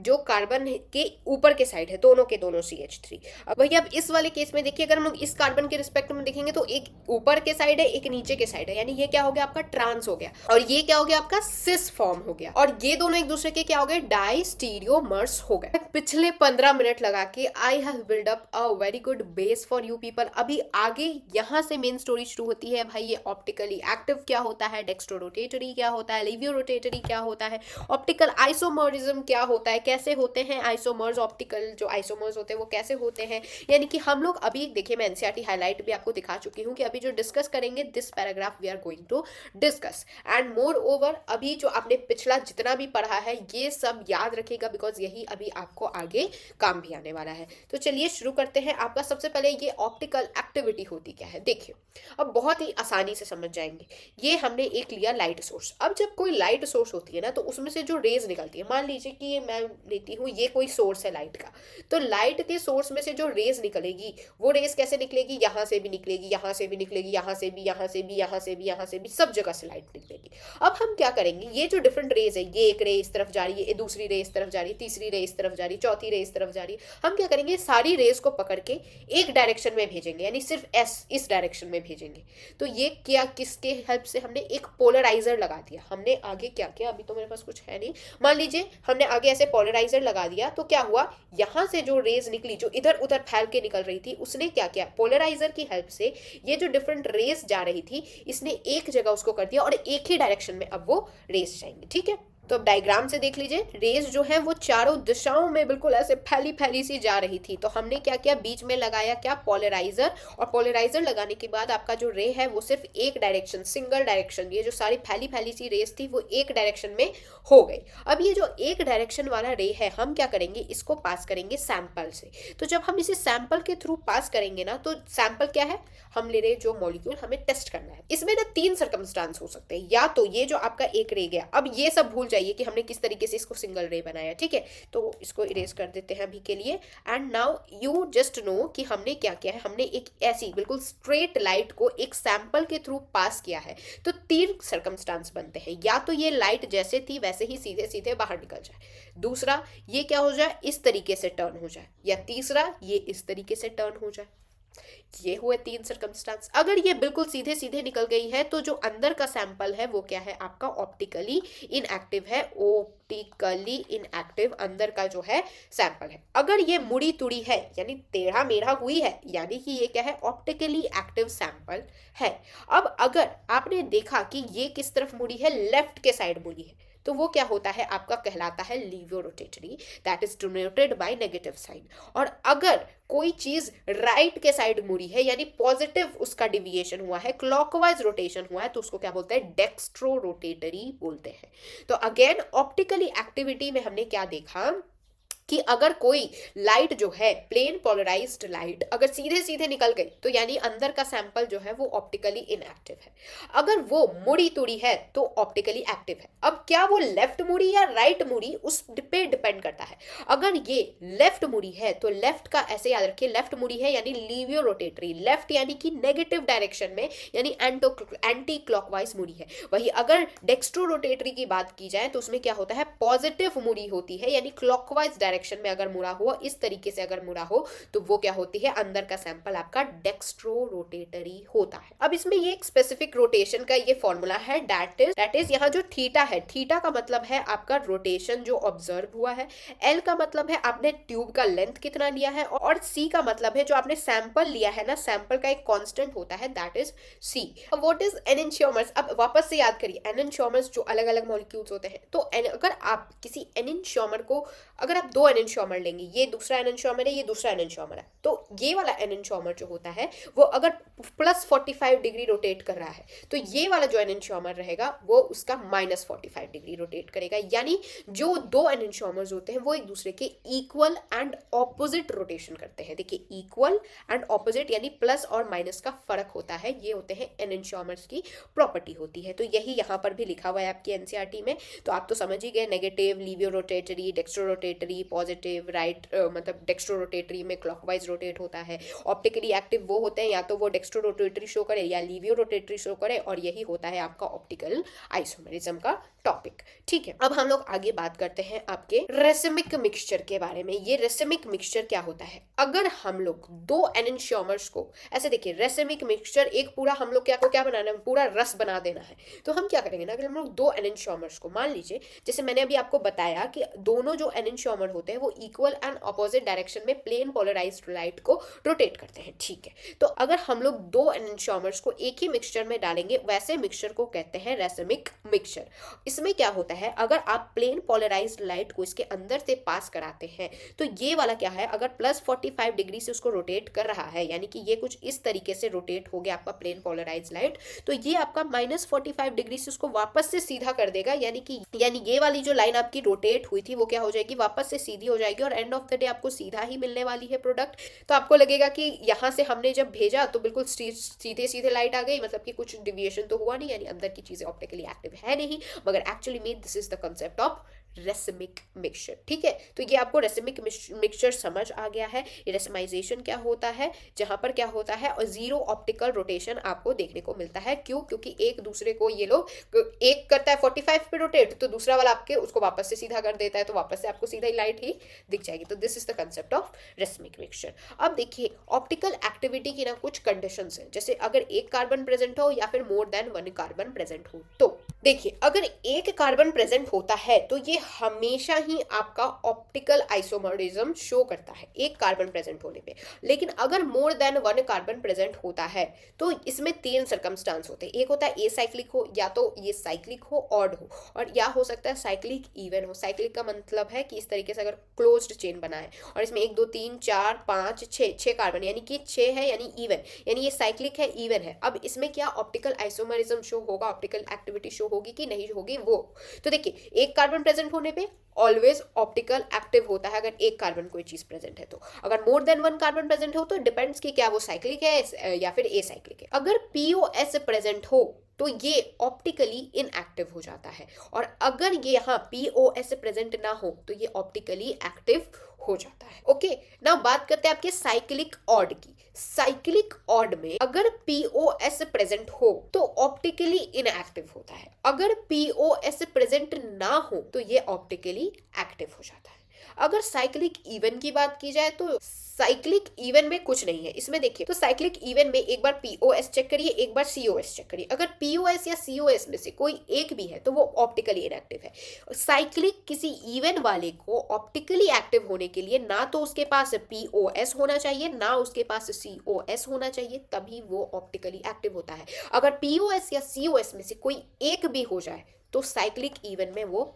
जो कार्बन के ऊपर के साइड है, दोनों के दोनों CH3। अब वही अब इस वाले केस में देखिए, अगर हम लोग इस कार्बन के रिस्पेक्ट में देखेंगे तो एक ऊपर के साइड है, एक नीचे के साइड है, यानी ये क्या हो गया आपका ट्रांस हो गया, और ये क्या हो गया आपका सिस फॉर्म हो गया, और ये दोनों एक दूसरे के क्या हो गए, डाइस्टीरियोमर्स हो गए। पिछले 15 मिनट लगा के I have build up a very good base for you people. अभी आगे यहाँ से मेन स्टोरी शुरू होती है भाई, ये ऑप्टिकली एक्टिव क्या होता है, डेक्स्ट्रोरोटेटरी क्या होता है, लिवियो रोटेटरी क्या होता है, ऑप्टिकल आइसोमरिज्म क्या होता है, कैसे होते हैं आइसोमर्स, ऑप्टिकल जो आइसोमर्स होते हैं वो कैसे होते हैं। यानी कि हम लोग अभी देखिए, मैं एनसीईआरटी हाईलाइट भी आपको दिखा चुकी हूँ कि अभी जो डिस्कस करेंगे, this paragraph we are going to discuss. And moreover अभी जो आपने पिछला जितना भी पढ़ा है ये सब याद रखिएगा, बिकॉज यही अभी आपको आगे काम भी आने वाला है। तो चलिए शुरू करते हैं। आपका सबसे पहले ये ऑप्टिकल एक्टिविटी होती क्या है देखिए, अब बहुत ही आसानी से समझ जाएंगे। ये हमने एक लिया लाइट सोर्स। अब जब कोई लाइट सोर्स होती है ना, तो उसमें से जो रेज निकलती है, मान लीजिए कि ये मैं लेती हूँ, ये कोई सोर्स है लाइट का, तो लाइट के सोर्स में से जो रेज निकलेगी, वो रेज कैसे निकलेगी, यहाँ से भी निकलेगी, यहाँ से भी निकलेगी, यहाँ से भी, यहाँ से भी, यहाँ से भी, यहाँ से भी, सब जगह से लाइट निकलेगी। अब हम क्या करेंगे, ये जो डिफरेंट रेज है, ये एक रे इस तरफ जा रही है, दूसरी रे इस तरफ जा रही है, तीसरी रे इस तरफ जा रही है, चौथी रे इस तरफ जा रही है, हम क्या करेंगे, सारी रेज को पकड़ के एक डायरेक्शन में भेजेंगे, यानी सिर्फ इस डायरेक्शन में भेजेंगे। तो ये क्या, किसके हेल्प से, हमने एक पोलराइजर लगा दिया। हमने आगे क्या किया, अभी तो मेरे पास कुछ है नहीं, मान लीजिए हमने आगे ऐसे पोलराइजर लगा दिया, तो क्या हुआ, यहाँ से जो रेज निकली, जो इधर उधर फैल के निकल रही थी, उसने क्या किया, पोलराइजर की हेल्प से ये जो डिफरेंट रेज जा रही थी, इसने एक जगह उसको कर दिया और एक ही डायरेक्शन में अब वो रेज जाएंगे। ठीक है, तो अब डायग्राम से देख लीजिए, रेज जो है वो चारों दिशाओं में बिल्कुल ऐसे फैली फैली सी जा रही थी। तो हमने क्या किया, बीच में लगाया क्या, पोलराइजर, और पोलराइजर लगाने के बाद आपका जो रे है वो सिर्फ एक डायरेक्शन, सिंगल डायरेक्शन, ये जो सारी फैली फैली सी रेज थी वो एक डायरेक्शन में हो गई। अब ये जो एक डायरेक्शन वाला रे है, हम क्या करेंगे, इसको पास करेंगे सैंपल से। तो जब हम इसे सैंपल के थ्रू पास करेंगे ना, तो सैंपल क्या है, हम ले रहे जो मॉलिक्यूल हमें टेस्ट करना है। इसमें ना 3 सर्कमस्टांस हो सकते हैं, या तो ये जो आपका एक रे गया, अब ये सब भूल जाइए कि हमने किस तरीके से इसको सिंगल रे बनाया। ठीक है, तो इसको इरेज कर देते हैं अभी के लिए। And now you just know कि हमने क्या किया है, हमने एक ऐसी बिल्कुल स्ट्रेट लाइट को एक सैंपल के थ्रू पास किया है। तो 3 सर्कमस्टांस बनते हैं, या तो ये लाइट जैसे थी वैसे ही सीधे सीधे बाहर निकल जाए, दूसरा ये क्या हो जाए, इस तरीके से टर्न हो जाए, या तीसरा ये इस तरीके से टर्न हो जाए। ये हुए 3 सर्कमस्टांस। अगर ये बिल्कुल सीधे सीधे निकल गई है तो जो अंदर का सैंपल है वो क्या है आपका, ऑप्टिकली इनएक्टिव है, ऑप्टिकली इनएक्टिव अंदर का जो है सैंपल है। अगर ये मुड़ी तुड़ी है, यानी टेढ़ा मेढ़ा हुई है, यानी कि ये क्या है, ऑप्टिकली एक्टिव सैंपल है। अब अगर आपने देखा कि ये किस तरफ मुड़ी है, लेफ्ट के साइड मुड़ी है, तो वो क्या होता है आपका, कहलाता है levorotatory, that is denoted by negative sign. और अगर कोई चीज राइट के साइड मुड़ी है, यानी पॉजिटिव उसका डिविएशन हुआ है, क्लॉकवाइज रोटेशन हुआ है, तो उसको क्या बोलते हैं, डेक्स्ट्रो रोटेटरी बोलते हैं। तो अगेन ऑप्टिकली एक्टिविटी में हमने क्या देखा, कि अगर कोई लाइट जो है प्लेन पोलराइज्ड लाइट अगर सीधे सीधे निकल गई तो यानी अंदर का सैंपल जो है वो ऑप्टिकली इनएक्टिव है। अगर वो मुड़ी तुड़ी है तो ऑप्टिकली एक्टिव है। अब क्या वो लेफ्ट मुड़ी या राइट मुड़ी उस पे डिपेंड करता है। अगर ये लेफ्ट मुड़ी है तो लेफ्ट का ऐसे याद रखिए, लेफ्ट मुड़ी है यानी लीवियो रोटेटरी, लेफ्ट यानी कि नेगेटिव डायरेक्शन में यानी एंटी क्लॉकवाइज मुड़ी है। वही अगर डेक्स्ट्रो रोटेटरी की बात की जाए तो उसमें क्या होता है, पॉजिटिव मुड़ी होती है यानी क्लॉकवाइज डायरेक्शन में अगर मुड़ा हुआ, इस तरीके से अगर मुड़ा हो तो वो क्या होती है, अंदर का सैंपल आपका डेक्स्ट्रो रोटेटरी होता है। अब इसमें ये एक स्पेसिफिक रोटेशन का ये फॉर्मूला है, दैट इज यहाँ जो थीटा है, थीटा का मतलब है आपका रोटेशन जो ऑब्जर्व हुआ है, एल का मतलब है आपने ट्यूब का लेंथ कितना लिया है, और सी का मतलब है जो आपने सैंपल लिया है ना, सैंपल का एक कांस्टेंट होता है दैट इज सी। अब व्हाट इज एनेंशियोमर्स, अब वापस से याद करिए, एनेंशियोमर्स जो अलग अलग मॉलिक्यूल्स होते हैं। तो अगर आप किसी एनेंशियोमर को, अगर आप दो एनेंशियोमर लेंगे, ये दूसरा एनेंशियोमर है, ये दूसरा एनेंशियोमर है, तो ये वाला एनेंशियोमर जो होता है वो अगर प्लस 45 डिग्री रोटेट कर रहा है तो ये वाला जो एनेंशियोमर रहेगा वो उसका माइनस 45 डिग्री रोटेट करेगा। यानी जो दो एनेंशियोमर्स होते हैं वो एक दूसरे के इक्वल एंड ऑपोजिट रोटेशन करते हैं। देखिए इक्वल एंड ऑपोजिट यानी प्लस और माइनस का फर्क होता है, ये होते हैं एनेंशियोमर्स की प्रॉपर्टी होती है। तो यही यहाँ पर भी लिखा हुआ है आपकी एनसीईआरटी में। तो आप तो समझ ही गए, negative, levo rotatory, dextro rotatory, positive, right मतलब डेक्स्ट्रो रोटेटरी में क्लॉकवाइज रोटेट होता है। ऑप्टिकली एक्टिव वो होते हैं या तो वो डेक्स्ट्रो रोटेटरी शो करे या लीवियो रोटेटरी शो करे, और यही होता है आपका ऑप्टिकल आइसोमेरिज्म का टॉपिक। ठीक है, अब हम लोग आगे बात करते हैं आपके रेसिमिक मिक्सचर के बारे में। ये रेसिमिक मिक्सचर क्या होता है, अगर हम लोग दो एनेंशियोमर्स को ऐसे देखिए, रेसिमिक मिक्सचर एक पूरा हम लोग क्या बनाना है, पूरा रस बना देना है। तो हम क्या करेंगे ना, अगर हम लोग दो एनेंशियोमर्स को, मान लीजिए जैसे मैंने अभी आपको बताया कि दोनों जो एनेंशियोमर होते हैं वो इक्वल एंड अपोजिट डायरेक्शन में प्लेन पोलराइज्ड लाइट को रोटेट करते हैं। ठीक है, तो अगर हम लोग दो एनेंशियोमर्स को एक ही मिक्सचर में डालेंगे, वैसे मिक्सचर को कहते हैं रेसिमिक मिक्सचर। इसमें क्या होता है, अगर आप प्लेन पोलराइज्ड लाइट को इसके अंदर से पास कराते हैं तो ये वाला क्या है, अगर प्लस 45 डिग्री से उसको रोटेट कर रहा है, यानी कि ये कुछ इस तरीके से रोटेट हो गया आपका प्लेन पोलराइज्ड लाइट, तो ये आपका माइनस 45 डिग्री से उसको वापस से सीधा कर देगा। यानी ये वाली जो लाइन आपकी रोटेट हुई थी वो क्या हो जाएगी, वापस से सीधी हो जाएगी, और एंड ऑफ द डे आपको सीधा ही मिलने वाली है प्रोडक्ट। तो आपको लगेगा कि यहाँ से हमने जब भेजा तो बिल्कुल सीधे सीधे लाइट आ गई, मतलब कि कुछ डिविएशन तो हुआ नहीं, यानी अंदर की चीजें ऑप्टिकली एक्टिव है नहीं, मगर एक्चुअली में this is the concept of racemic mixture. ठीक है, तो ये आपको रेसिमिक मिक्सचर समझ आ गया है। ये रेसिमाइजेशन क्या होता है, जहां पर क्या होता है, और जीरो ऑप्टिकल रोटेशन आपको देखने को मिलता है। क्यों, क्योंकि एक दूसरे को ये लोग, एक करता है 45 पे रोटेट तो दूसरा वाला आपके उसको वापस से सीधा कर देता है, तो वापस से आपको सीधा ही लाइट ही दिख जाएगी। तो this is the concept of racemic mixture. अब देखिए ऑप्टिकल एक्टिविटी की ना कुछ कंडीशंस हैं, जैसे अगर एक कार्बन प्रेजेंट हो या फिर more than one carbon present हो। तो देखिए अगर एक कार्बन प्रेजेंट होता है तो ये हमेशा ही आपका ऑप्टिकल आइसोमरिज्म शो करता है एक कार्बन प्रेजेंट होने पे। लेकिन अगर more than one carbon present होता है तो इसमें तीन सर्कमस्टांस होते हैं। एक होता है एसाइक्लिक हो, या तो ये साइक्लिक हो, ऑड हो, और या हो सकता है साइक्लिक इवन हो। साइक्लिक का मतलब है कि इस तरीके से अगर क्लोज्ड चेन बना है और इसमें 1 2 3 4 5 6 कार्बन, यानी कि 6 है, यानी इवन, यानी ये साइक्लिक है, इवन है। अब इसमें क्या ऑप्टिकल आइसोमरिज्म शो होगा, ऑप्टिकल एक्टिविटी शो होगी कि नहीं होगी वो। तो देखिए एक कार्बन प्रेजेंट होने पे ऑलवेज ऑप्टिकल एक्टिव होता है अगर एक कार्बन कोई चीज प्रेजेंट है। तो अगर more than one carbon present हो तो डिपेंड्स कि क्या वो साइक्लिक है या फिर एसाइक्लिक है। अगर पीओएस प्रेजेंट हो तो ये ऑप्टिकली इनएक्टिव हो जाता है, और अगर ये यहाँ पीओएस प्रेजेंट ना हो तो ये ऑप्टिकली एक्टिव हो जाता है। ओके, नाउ बात करते हैं आपके साइक्लिक ऑड की। साइक्लिक ऑड में अगर पीओएस प्रेजेंट हो तो ऑप्टिकली इनएक्टिव होता है, अगर पीओएस प्रेजेंट ना हो तो ये ऑप्टिकली एक्टिव हो जाता है। अगर साइक्लिक इवन की बात की जाए तो साइक्लिक इवन में कुछ नहीं है। इसमें देखिए तो साइक्लिक इवन में एक बार पीओएस चेक करिए, एक बार सीओएस चेक करिए। अगर पीओएस या सीओएस में से कोई एक भी है तो वो ऑप्टिकली इनएक्टिव है। साइक्लिक किसी इवन वाले को ऑप्टिकली एक्टिव होने के लिए ना तो उसके पास पीओएस होना चाहिए ना उसके पास सीओएस होना चाहिए, तभी वो ऑप्टिकली एक्टिव होता है। अगर पीओएस या सीओएस में से कोई एक भी हो जाए तो साइक्लिक इवन में वो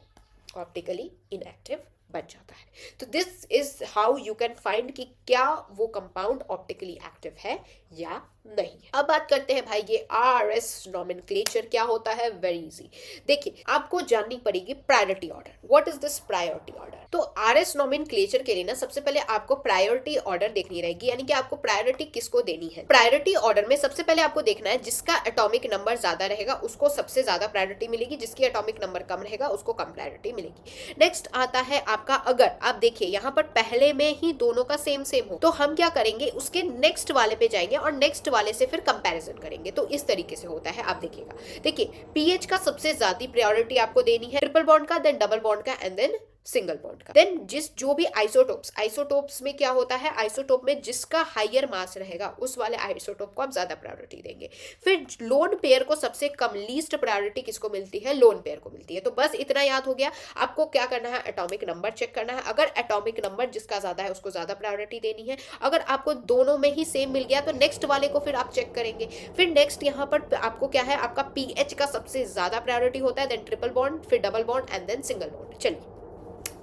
ऑप्टिकली इनएक्टिव बन जाता है। तो this is how you can find कि क्या वो कंपाउंड ऑप्टिकली एक्टिव है या नहीं। अब बात करते हैं भाई ये RS नॉमेनक्लेचर क्या होता है। वेरी इजी, देखिए आपको जाननी पड़ेगी priority order. What is this priority order? तो RS नॉमेनक्लेचर के लिए ना सबसे पहले आपको प्रायोरिटी ऑर्डर देखनी रहेगी, यानी कि आपको प्रायोरिटी किसको देनी है। प्रायोरिटी ऑर्डर में सबसे पहले आपको देखना है जिसका एटॉमिक नंबर ज्यादा रहेगा उसको सबसे ज्यादा प्रायोरिटी मिलेगी, जिसकी एटॉमिक नंबर कम रहेगा उसको कम प्रायोरिटी मिलेगी। नेक्स्ट आता है आपका, अगर आप देखिए यहाँ पर पहले में ही दोनों का सेम सेम हो तो हम क्या करेंगे, उसके नेक्स्ट वाले पे जाएंगे और नेक्स्ट वाले से फिर कंपैरिजन करेंगे। तो इस तरीके से होता है। आप देखिएगा, देखिए पीएच का सबसे ज्यादा प्रायोरिटी आपको देनी है ट्रिपल बॉन्ड का, देन डबल बॉन्ड का, एंड देन सिंगल बॉन्ड का। देन जो भी आइसोटोप्स में क्या होता है, आइसोटोप में जिसका हायर मास रहेगा उस वाले आइसोटोप को आप ज्यादा प्रायोरिटी देंगे। फिर लोन पेयर को सबसे कम लीस्ट प्रायोरिटी किसको मिलती है, लोन पेयर को मिलती है। तो बस इतना याद हो गया। आपको क्या करना है, एटॉमिक नंबर चेक करना है। अगर एटॉमिक नंबर जिसका ज्यादा है उसको ज्यादा प्रायोरिटी देनी है। अगर आपको दोनों में ही सेम मिल गया तो नेक्स्ट वाले को फिर आप चेक करेंगे। फिर नेक्स्ट यहाँ पर आपको क्या है, आपका पीएच का सबसे ज्यादा प्रायोरिटी होता है, देन ट्रिपल बॉन्ड, फिर double bond, and then single bond. चलिए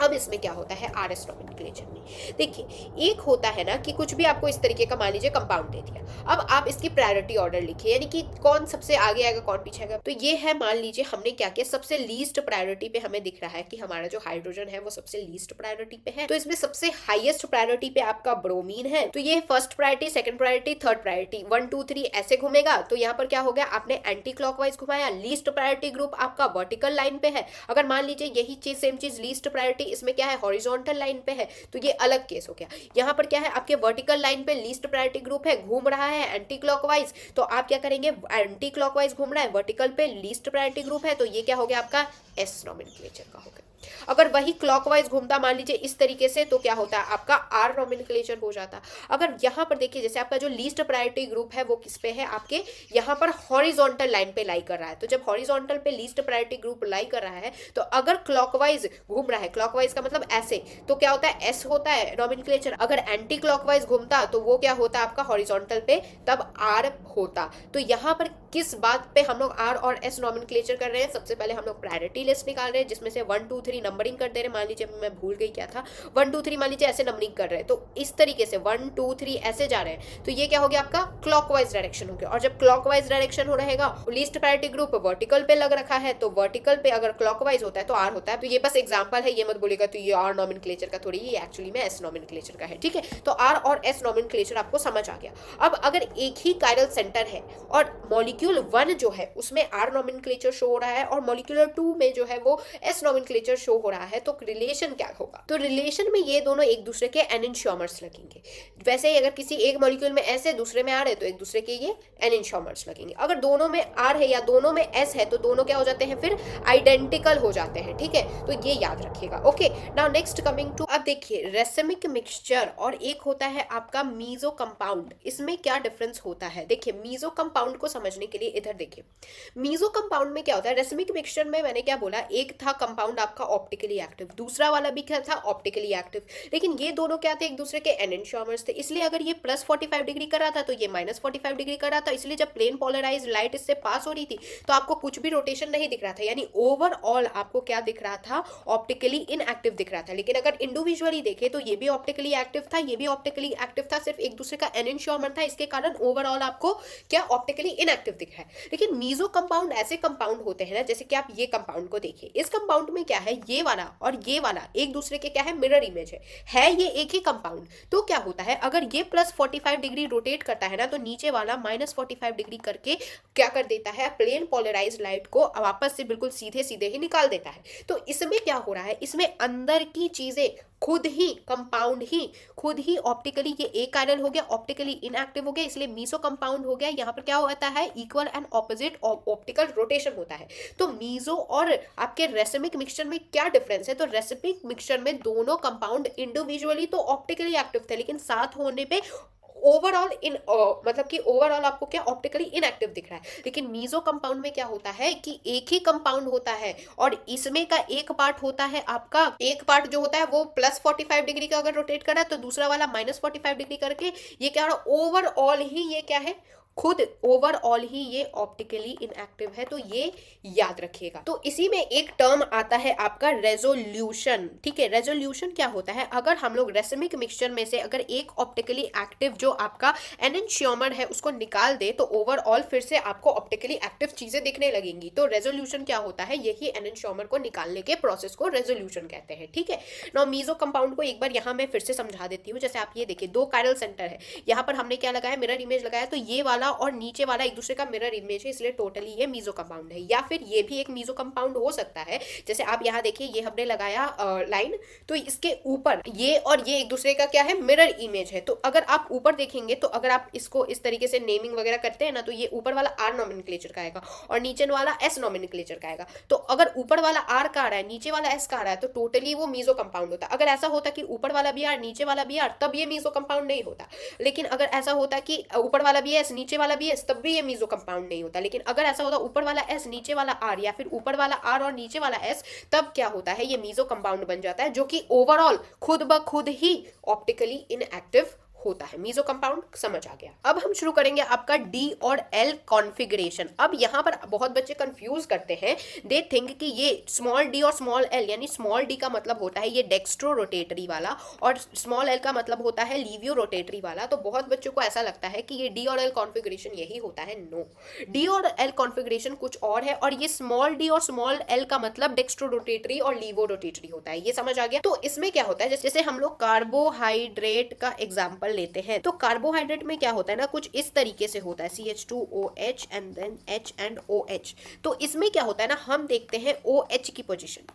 अब इसमें क्या होता है RS नॉमेनक्लेचर में, देखिए एक होता है ना कि कुछ भी आपको इस तरीके का मान लीजिए कंपाउंड दे दिया, अब आप इसकी प्रायोरिटी ऑर्डर लिखिए, यानी कि कौन सबसे आगे आएगा कौन पीछे आएगा। तो ये है, मान लीजिए हमने क्या किया, सबसे लीस्ट प्रायोरिटी पे हमें दिख रहा है कि हमारा जो हाइड्रोजन है वो सबसे लीस्ट प्रायोरिटी पे है। तो इसमें सबसे हाईएस्ट प्रायोरिटी पे आपका ब्रोमीन है। तो ये first priority, second priority, third priority, 1 2 3 ऐसे घूमेगा। तो यहाँ पर क्या हो गया, आपने एंटी क्लॉकवाइज घुमाया। लीस्ट प्रायोरिटी ग्रुप आपका वर्टिकल लाइन पे है। अगर मान लीजिए यही चीज सेम चीज लीस्ट प्रायोरिटी इसमें क्या है, हॉरिजॉन्टल लाइन पे है, तो ये अलग केस हो गया। यहाँ पर क्या है, आपके वर्टिकल लाइन पे लीस्ट प्रायोरिटी ग्रुप है, घूम रहा है एंटी क्लॉकवाइज। तो आप क्या करेंगे, एंटी क्लॉकवाइज घूम रहा है, वर्टिकल पे लीस्ट प्रायोरिटी ग्रुप है, तो ये क्या हो गया आपका S नॉमेनक्लेचर का हो गया। अगर वही क्लॉकवाइज घूमता मान लीजिए इस तरीके से, तो क्या होता है आपका R नॉमेनक्लेचर हो जाता। अगर यहाँ पर देखिए जैसे आपका जो लीस्ट प्रायोरिटी ग्रुप है वो किस पे है, आपके यहाँ पर हॉरिजॉन्टल लाइन पे लाई कर रहा है। तो जब हॉरिजॉन्टल पे लीस्ट प्रायोरिटी ग्रुप लाई कर रहा है तो अगर क्लॉकवाइज घूम रहा है, क्लॉकवाइज का मतलब ऐसे, तो क्या होता है S होता है नॉमेनक्लेचर। अगर एंटी क्लॉकवाइज घूमता तो वो क्या होता आपका हॉरिजॉन्टल पे, तब R होता। तो यहाँ पर किस बात पे हम लोग R और S नॉमेनक्लेचर कर रहे हैं, सबसे पहले हम लोग प्रायोरिटी लिस्ट निकाल रहे हैं जिसमें से 1 2 3 नंबरिंग कर दे रहे हैं। मान लीजिए मैं भूल गई क्या था, 1 2 3 मान लीजिए ऐसे नंबरिंग कर रहे हैं, तो इस तरीके से 1 2 3 ऐसे जा रहे हैं। तो ये क्या हो गया आपका क्लॉकवाइज डायरेक्शन हो गया। और जब क्लॉकवाइज डायरेक्शन हो रहेगा, लीस्ट प्रायोरिटी ग्रुप वर्टिकल पे लग रखा है, तो वर्टिकल पे अगर क्लॉकवाइज होता है तो R होता है। तो ये बस एग्जांपल है, ये मत बोलेगा तो ये R नॉमेनक्लेचर का थोड़ी, ये एक्चुअली में S नॉमेनक्लेचर का है। ठीक है, तो R और S नॉमेनक्लेचर आपको समझ आ गया। अब अगर एक ही कायरल सेंटर है और मॉलिक्यूल 1 जो है उसमें R नॉमेनक्लेचर शो हो रहा है और मॉलिक्यूलर 2 में जो है वो S नॉमेनक्लेचर शो हो रहा है, तो रिलेशन क्या होगा, तो रिलेशन में ये दोनों एक दूसरे के एनेंशियोमर्स लगेंगे। वैसे ही अगर किसी एक मॉलिक्यूल में S है दूसरे में R है तो एक दूसरे के ये एनेंशियोमर्स लगेंगे। अगर दोनों में R है या दोनों में S है तो दोनों क्या हो जाते हैं, फिर आइडेंटिकल हो जाते हैं। ठीक है, तो ये याद रखिएगा। Okay, now next coming to, अब देखिए रेसिमिक मिक्सचर और एक होता है आपका मीजो कंपाउंड, इसमें क्या डिफरेंस होता है। देखिए मीजो कंपाउंड को समझने के लिए इधर देखिए, मीजो कंपाउंड में क्या होता है, रेसिमिक मिक्सचर में मैंने क्या बोला, एक था कंपाउंड आपका ऑप्टिकली एक्टिव, दूसरा वाला भी क्या था ऑप्टिकली एक्टिव, लेकिन ये दोनों क्या थे, एक दूसरे के एनेंशियोमर्स थे। इसलिए अगर ये +45 डिग्री कर रहा था तो ये -45 डिग्री कर रहा था। इसलिए जब प्लेन पोलराइज लाइट इससे पास हो रही थी तो आपको कुछ भी रोटेशन नहीं दिख रहा था, यानी ओवरऑल आपको क्या दिख रहा था, ऑप्टिकली इनएक्टिव दिख रहा था। लेकिन अगर इंडिविजुअली देखे तो ये भी ऑप्टिकली एक्टिव था, ये भी ऑप्टिकली एक्टिव था, सिर्फ एक दूसरे का एनेंशियोमर था, इसके कारण ओवरऑल आपको क्या ऑप्टिकली इनएक्टिव दिख रहा है। लेकिन मीजो कंपाउंड ऐसे कंपाउंड होते हैं ना, जैसे कि आप ये कंपाउंड को देखिए, इस कंपाउंड में क्या है, ये वाला और ये वाला एक दूसरे के क्या है, मिरर इमेज है ये एक ही कंपाउंड। तो क्या होता है, अगर ये +45 डिग्री रोटेट करता है ना, तो नीचे वाला -45 डिग्री करके क्या कर देता है, प्लेन पोलराइज लाइट को वापस से बिल्कुल सीधे सीधे ही निकाल देता है। तो इसमें क्या हो रहा है, इसमें अंदर की चीजें खुद ही कंपाउंड ही खुद ही ऑप्टिकली, ये एक कायरल हो गया, ऑप्टिकली इनएक्टिव हो गया, इसलिए मीसो कंपाउंड हो गया। यहाँ पर क्या होता है, equal and opposite optical rotation होता है। तो मीसो और आपके रेसिमिक मिक्सचर में क्या डिफरेंस है, तो रेसिमिक मिक्सचर में दोनों कंपाउंड इंडिविजुअली तो ऑप्टिकली एक्टिव थे, लेकिन साथ होने पे ओवरऑल मतलब कि ओवरऑल आपको क्या ऑप्टिकली इनएक्टिव दिख रहा है। लेकिन मीजो कंपाउंड में क्या होता है कि एक ही कंपाउंड होता है और इसमें का एक पार्ट होता है आपका, एक पार्ट जो होता है वो +45 डिग्री का अगर रोटेट करा तो दूसरा वाला -45 डिग्री करके ये क्या ओवरऑल ही ये क्या है, खुद ओवरऑल ही ये ऑप्टिकली इनएक्टिव है, तो ये याद रखिएगा। तो इसी में एक टर्म आता है आपका रेजोल्यूशन। ठीक है, रेजोल्यूशन क्या होता है, अगर हम लोग रेसिमिक मिक्सचर में से अगर एक ऑप्टिकली एक्टिव जो आपका एनेंशियोमर है उसको निकाल दे तो ओवरऑल फिर से आपको ऑप्टिकली एक्टिव चीजें दिखने लगेंगी। तो रेजोल्यूशन क्या होता है, यही एनेंशियोमर को निकालने के प्रोसेस को रेजोल्यूशन कहते हैं। ठीक है, नाउ मीजो कंपाउंड को एक बार यहाँ मैं फिर से समझा देती हूँ। जैसे आप ये देखिए, दो कायरल सेंटर है, यहाँ पर हमने क्या लगाया, मिरर इमेज लगाया, तो ये वाला और नीचे वाला एक दूसरे का मिरर इमेज है, इसलिए टोटली ये मीजो कंपाउंड है। या फिर ये भी एक मीजो कंपाउंड हो सकता है। जैसे आप यहाँ देखिए, ये हमने लगाया लाइन, तो इसके ऊपर ये और ये एक दूसरे का क्या है, मिरर इमेज है। तो अगर आप ऊपर देखेंगे तो अगर आप इसको इस तरीके से नेमिंग वगैरह करते हैं ना, तो ये ऊपर वाला आर नॉमेनक्लेचर का आएगा और नीचे वाला एस नॉमेनक्लेचर का आएगा। तो अगर ऊपर वाला आर का आ रहा है, नीचे वाला एस का आ रहा है, तो टोटली वो मीजो कंपाउंड होता है। अगर ऐसा होता कि ऊपर वाला भी आर नीचे वाला भी आर, तब ये मीजो कंपाउंड नहीं होता। लेकिन अगर ऐसा होता कि ऊपर वाला भी एस नीचे वाला भी एस, तब भी ये मीजो कंपाउंड नहीं होता। लेकिन अगर ऐसा होता ऊपर वाला एस नीचे वाला आर, या फिर ऊपर वाला आर और नीचे वाला एस, तब क्या होता है, ये मीजो कंपाउंड बन जाता है, जो कि ओवरऑल खुद ब खुद ही ऑप्टिकली इनएक्टिव होता है। मीजो कंपाउंड समझ आ गया। अब हम शुरू करेंगे आपका डी और एल कॉन्फ़िगरेशन। अब यहाँ पर बहुत बच्चे कंफ्यूज करते हैं, दे थिंक कि ये स्मॉल डी और स्मॉल एल, यानी स्मॉल डी का मतलब होता है ये डेक्स्ट्रो रोटेटरी वाला और स्मॉल एल का मतलब होता है लीवियो रोटेटरी वाला। तो बहुत बच्चों को ऐसा लगता है कि ये डी और एल कॉन्फ़िगरेशन यही होता है। नो, डी और एल कॉन्फ़िगरेशन कुछ और है, और ये स्मॉल डी और स्मॉल एल का मतलब डेक्स्ट्रो रोटेटरी और लीवो रोटेटरी होता है। ये समझ आ गया। तो इसमें क्या होता है, जैसे हम लोग कार्बोहाइड्रेट का एग्जाम्पल लेते हैं, तो कार्बोहाइड्रेट में क्या होता है ना, कुछ इस तरीके से होता है, CH2OH and then H and OH। तो इसमें क्या होता है ना, हम देखते हैं OH की पोजीशन,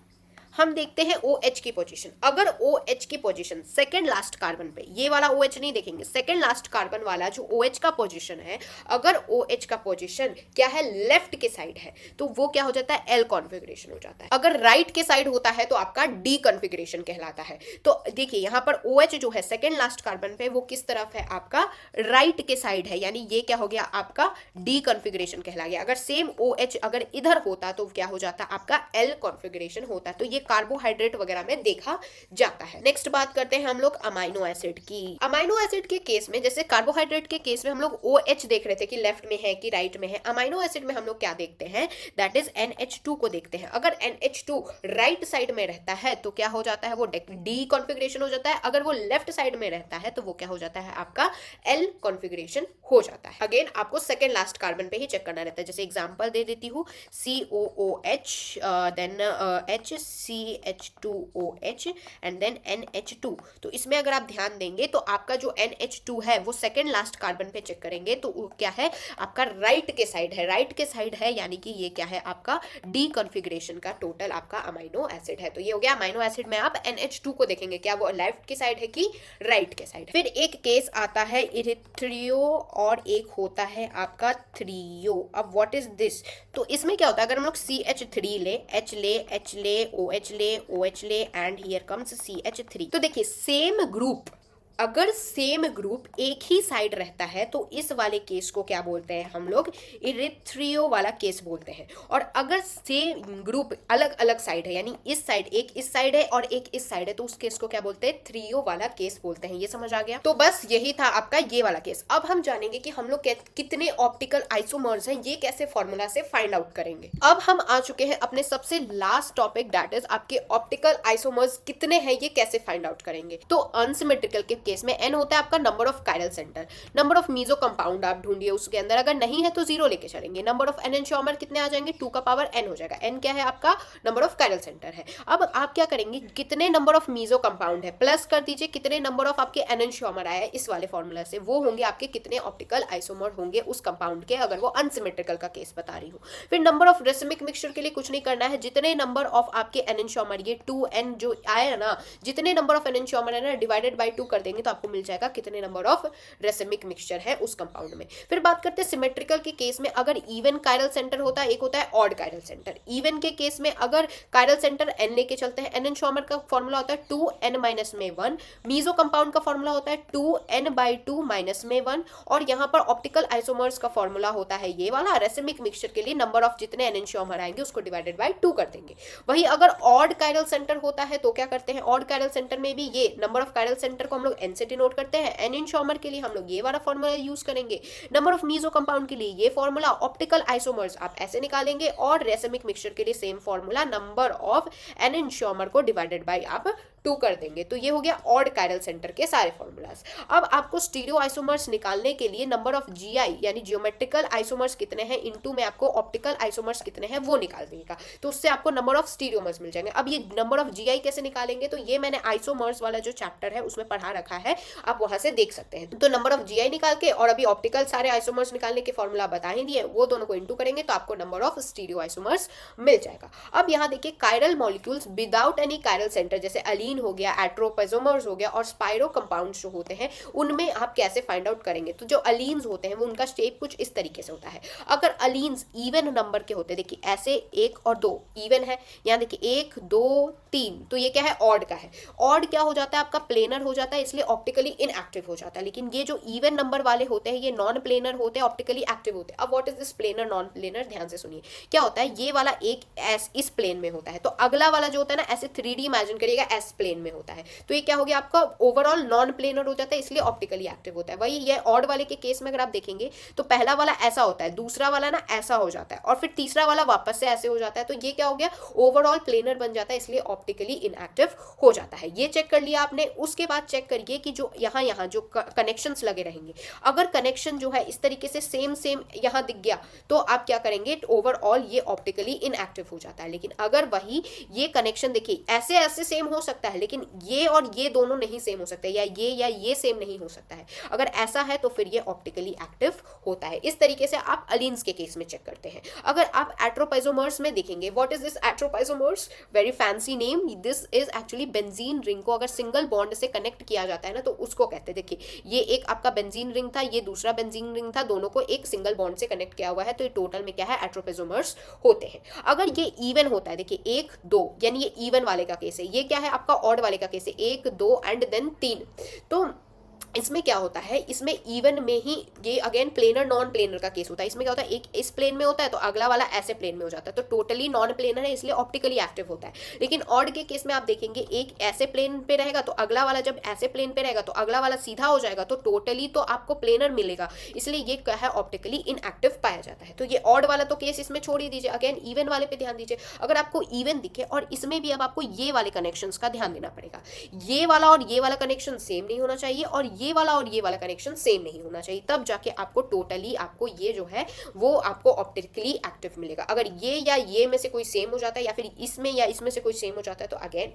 हम देखते हैं OH की पोजीशन। अगर OH की पोजीशन सेकंड लास्ट कार्बन पे, ये वाला OH नहीं देखेंगे, सेकंड लास्ट कार्बन वाला जो OH का पोजीशन है, अगर OH का पोजीशन क्या है, लेफ्ट के साइड है, तो वो क्या हो जाता है, L कॉन्फ़िगरेशन हो जाता है। अगर राइट के साइड होता है तो आपका D कॉन्फ़िगरेशन कहलाता है। तो देखिए यहाँ पर OH जो है सेकंड लास्ट कार्बन पे, वो किस तरफ है, आपका राइट के साइड है, यानी ये क्या हो गया, आपका D कॉन्फ़िगरेशन कहला गया। अगर सेम OH अगर इधर होता तो क्या हो जाता, आपका L कॉन्फ़िगरेशन होता। तो ये कार्बोहाइड्रेट वगैरह में देखा जाता है। नेक्स्ट बात करते हैं हम लोग अमाइनो एसिड की। अमाइनो एसिड के केस में, जैसे कार्बोहाइड्रेट के केस में हम लोग OH देख रहे थे कि लेफ्ट में है कि राइट में है, अमाइनो एसिड में हम लोग क्या देखते हैं, दैट इज NH2 को देखते हैं। अगर NH2 राइट साइड में रहता है तो क्या हो जाता है, वो D कॉन्फ़िगरेशन हो जाता है। अगर वो लेफ्ट साइड में रहता है तो वो क्या हो जाता है, आपका L कॉन्फ़िगरेशन हो जाता है। अगेन आपको सेकेंड लास्ट कार्बन पे ही चेक करना रहता है। जैसे एग्जांपल दे देती हूँ, COOH then CH2OH and then NH2। तो इसमें अगर आप ध्यान देंगे तो आपका जो NH2 है वो सेकेंड लास्ट कार्बन पे चेक करेंगे तो वो क्या है, आपका राइट के साइड है, राइट के साइड है, यानी कि ये क्या है, आपका D कॉन्फ़िगरेशन का टोटल आपका अमाइनो एसिड है। तो ये हो गया अमाइनो एसिड में आप NH2 को देखेंगे, क्या वो लेफ्ट के साइड है कि राइट के साइड। फिर एक केस आता है इरिथ्रियो और एक होता है आपका थ्रियो। अब व्हाट इज दिस, तो इसमें क्या होता है, अगर हम लोग CH3 ले, H ले, H ले, OH ले, OH ले एंड हियर कम्स CH3। तो देखिए सेम ग्रुप, अगर सेम ग्रुप एक ही साइड रहता है तो इस वाले केस को क्या बोलते हैं हम लोग, इरिथ्रियो वाला केस बोलते हैं। और अगर सेम ग्रुप अलग अलग साइड है, यानी इस साइड एक इस साइड है और एक इस साइड है, तो उस केस को क्या बोलते हैं, थ्रियो वाला केस बोलते हैं। ये समझ आ गया। तो बस यही था आपका ये वाला केस। अब हम जानेंगे कि हम लोग कितने ऑप्टिकल आइसोमर्स हैं, ये कैसे फॉर्मूला से फाइंड आउट करेंगे। अब हम आ चुके हैं अपने सबसे लास्ट टॉपिक, दैट इज आपके ऑप्टिकल आइसोमर्स कितने हैं, ये कैसे फाइंड आउट करेंगे। तो अनसिमेट्रिकल के केस में n होता है आपका number of chiral center, number of meso compound आप ढूंढिए उसके अंदर, अगर नहीं है तो 0 लेके चलेंगे। नंबर ऑफ एनेंशियोमर कितने आ जाएंगे, 2 का पावर n हो जाएगा। n क्या है आपका, नंबर ऑफ कायरल सेंटर है। अब आप क्या करेंगे, कितने नंबर ऑफ मीजो कंपाउंड है प्लस कर दीजिए कितने नंबर ऑफ आपके एनेंशियोमर आया है इस वाले फॉर्मूला से, वो होंगे आपके कितने ऑप्टिकल आइसोमर होंगे उस कंपाउंड के, अगर वो अनसिमेट्रिकल का केस बता रही हूँ। फिर नंबर ऑफ रेसिमिक मिक्सचर के लिए कुछ नहीं करना है, जितने नंबर ऑफ आपके एनेंशियोमर, ये 2n जो आया ना, जितने नंबर ऑफ एनेंशियोमर है ना, डिवाइडेड बाय 2 कर देंगे तो आपको मिल जाएगा कितने नंबर ऑफ रेसिमिक मिक्सचर है उस कंपाउंड में। फिर बात करते हैं सिमेट्रिकल के केस में, अगर इवन कायरल सेंटर होता है, एक होता है ऑड कायरल सेंटर। इवन के केस में अगर कायरल सेंटर n लेके चलते हैं, एनेंशियोमर का फॉर्मूला होता है 2n माइनस में 1, मीजो कंपाउंड का फॉर्मूला होता है 2n/2 माइनस में 1, और यहाँ पर ऑप्टिकल आइसोमर्स का फॉर्मूला होता है ये वाला, रेसिमिक मिक्सचर के लिए नंबर ऑफ जितने एनेंशियोमर आएंगे उसको डिवाइडेड बाय 2 कर देंगे। वही अगर ऑड कायरल सेंटर होता है तो क्या करते हैं, ऑड कायरल सेंटर में भी ये नंबर ऑफ कायरल सेंटर को हम लोग एन से डिनोट करते हैं। एनेंटियोमर के लिए हम लोग ये वाला फॉर्मूला यूज करेंगे। नंबर ऑफ मीजो कंपाउंड के लिए ये फॉर्मूला। ऑप्टिकल आइसोमर्स आप ऐसे निकालेंगे, और रेसिमिक मिक्सचर के लिए सेम फॉर्मूला, नंबर ऑफ एनेंटियोमर को डिवाइडेड बाय आप 2 कर देंगे। तो ये हो गया ऑड कायरल सेंटर के सारे फॉर्मूलाज। अब आपको स्टीरियो आइसोमर्स निकालने के लिए नंबर ऑफ जीआई यानी जियोमेट्रिकल आइसोमर्स कितने हैं इनटू में आपको ऑप्टिकल आइसोमर्स कितने हैं वो निकाल देगा, तो उससे आपको नंबर ऑफ स्टीरियोमर्स मिल जाएंगे। अब ये नंबर ऑफ जीआई कैसे निकालेंगे, तो ये मैंने आइसोमर्स वाला जो चैप्टर है उसमें पढ़ा रखा है, आप वहां से देख सकते हैं। तो नंबर ऑफ जीआई निकाल के और अभी ऑप्टिकल सारे आइसोमर्स निकालने के फॉर्मूला बता ही दिए, वो दोनों को इंटू करेंगे तो आपको नंबर ऑफ स्टीरियो आइसोमर्स मिल जाएगा। अब यहाँ देखिए chiral molecules without any chiral centre, जैसे अलीन हो गया, एट्रोपेजोमर्स हो गया, और स्पाइरो कंपाउंड्स जो होते हैं उनमें आप कैसे फाइंड आउट करेंगे। तो जो अलीन्स होते हैं वो उनका शेप कुछ इस तरीके से होता है। अगर अलीन्स इवन नंबर के होते हैं, देखिए ऐसे 1 और 2 इवन है, यहाँ देखिए 1 2 3, तो ये क्या है, ऑड का है। ऑड क्या हो जाता है आपका, प्लेनर हो जाता है, इसलिए ऑप्टिकली इनएक्टिव हो जाता है। लेकिन ये जो इवन नंबर वाले होते हैं ये नॉन प्लेनर होते हैं, ऑप्टिकली एक्टिव होते हैं। अब what is this planar non planar, ध्यान से सुनिए क्या होता है। ये वाला एक इस प्लेन में होता है, तो अगला वाला जो होता है ना ऐसे 3D इमेजिन करिएगा, एस प्लेन में होता है, तो ये क्या हो गया आपका ओवरऑल नॉन प्लेनर हो जाता है, इसलिए ऑप्टिकली एक्टिव होता है। वही ये ऑड वाले के केस में अगर आप देखेंगे तो पहला वाला ऐसा होता है, दूसरा वाला ना ऐसा हो जाता है, और फिर तीसरा वाला वापस से ऐसे हो जाता है, तो ये क्या हो गया, ओवरऑल प्लेनर बन जाता है, इसलिए ऑप्टिकली इनएक्टिव हो जाता है। ये चेक कर लिया आपने। उसके बाद चेक करिए कि जो यहाँ जो कनेक्शंस लगे रहेंगे, अगर कनेक्शन जो है इस तरीके से सेम यहाँ दिख गया तो आप क्या करेंगे, ओवरऑल ये ऑप्टिकली इनएक्टिव हो जाता है। लेकिन अगर वही ये कनेक्शन देखिए ऐसे ऐसे सेम हो सकता है, लेकिन ये और ये दोनों नहीं सेम हो सकते, या ये सेम नहीं हो सकता है, अगर ऐसा है तो फिर ये ऑप्टिकली एक्टिव होता है। इस तरीके से आप अलीन्स के केस में चेक करते हैं। अगर आप एट्रोपाइजोमर्स में देखेंगे, what is this atropisomers, very fancy name, this is actually benzene ring को अगर सिंगल बॉन्ड से कनेक्ट किया जाता है ना तो उसको कहते हैं। देखिए ये एक आपका बेंजीन रिंग था, ये दूसरा बेंजीन रिंग था, दोनों को एक सिंगल बॉन्ड से कनेक्ट किया हुआ है, तो ये टोटल में क्या है, एट्रोपाइजोमर्स होते हैं। अगर ये इवन होता है, देखिए 1 2 यानी ये इवन वाले का केस है, ये क्या है आपका ऑड वाले का केस है, 1 2 एंड देन 3, तो इसमें क्या होता है, इसमें इवन में ही ये अगेन प्लेनर नॉन प्लेनर का केस होता है। इसमें क्या होता है, एक इस प्लेन में होता है तो अगला वाला ऐसे प्लेन में हो जाता है, तो टोटली नॉन प्लेनर है, इसलिए ऑप्टिकली एक्टिव होता है। लेकिन ऑड के केस में आप देखेंगे एक ऐसे प्लेन पे रहेगा तो अगला वाला जब ऐसे प्लेन पे रहेगा तो अगला वाला सीधा हो जाएगा, तो टोटली तो आपको प्लेनर मिलेगा, इसलिए ये क्या है, ऑप्टिकली इनएक्टिव पाया जाता है। तो ये ऑड वाला तो केस इसमें छोड़ ही दीजिए, अगेन इवन वाले पे ध्यान दीजिए। अगर आपको इवन दिखे, और इसमें भी अब आपको ये वाले कनेक्शंस का ध्यान देना पड़ेगा, ये वाला और ये वाला कनेक्शन सेम नहीं होना चाहिए, और ये वाला कनेक्शन सेम नहीं होना चाहिए, तब जाके आपको टोटली आपको ये जो है वो आपको ऑप्टिकली एक्टिव मिलेगा। अगर ये या ये में से कोई सेम हो जाता है, या फिर इसमें या इसमें से कोई सेम हो जाता है, तो again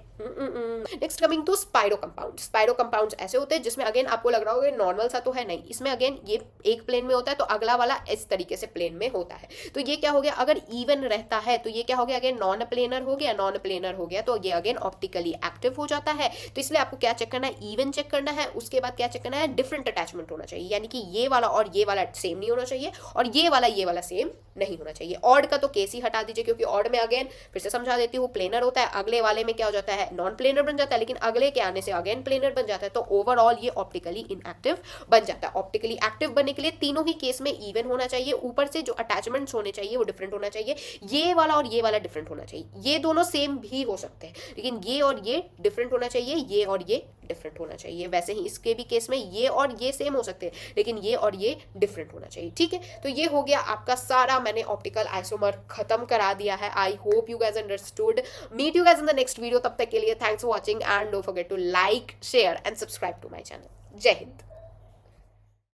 next coming to spiro compound. Spiro compounds ऐसे होते हैं जिसमें अगेन आपको लग रहा होगा नॉर्मल सा तो है नहीं, इसमें अगेन ये एक प्लेन में होता है तो अगला वाला इस तरीके से प्लेन में होता है। तो ये क्या हो गया, अगर इवन रहता है तो ये क्या हो गया, अगेन नॉन प्लेनर हो गया, नॉन प्लेनर हो गया तो ये अगेन ऑप्टिकली एक्टिव हो जाता है। तो इसलिए आपको क्या चेक करना है, इवन चेक करना है, उसके बाद क्या चेक करना है, डिफरेंट अटैचमेंट होना चाहिए, यानी कि ये वाला और ये वाला सेम नहीं होना चाहिए, और ये वाला सेम नहीं होना चाहिए। ऑड का तो केस ही हटा दीजिए, क्योंकि ऑड में अगेन फिर से समझा देती हूँ, प्लेनर होता है, अगले वाले में क्या हो जाता है, नॉन प्लेनर बन जाता है, लेकिन अगले के आने से अगेन प्लेनर बन जाता है, तो ओवरऑल ये ऑप्टिकली इनएक्टिव बन जाता है। ऑप्टिकली एक्टिव बनने के लिए तीनों ही केस में इवन होना चाहिए, ऊपर से जो अटैचमेंट्स होने चाहिए वो डिफरेंट होना चाहिए, ये वाला और ये वाला डिफरेंट होना चाहिए। ये दोनों सेम भी हो सकते हैं, लेकिन ये और ये डिफरेंट होना चाहिए, ये और ये डिफरेंट होना चाहिए। वैसे ही इसके भी केस में ये और ये सेम हो सकते हैं, लेकिन ये और ये डिफरेंट होना चाहिए। ठीक है, तो ये हो गया आपका सारा, मैंने ऑप्टिकल आइसोमर खत्म करा दिया है। I hope you guys understood. Meet you guys in the next video, तब तक के लिए thanks for watching and don't forget to like, share and subscribe to my channel. जय हिंद।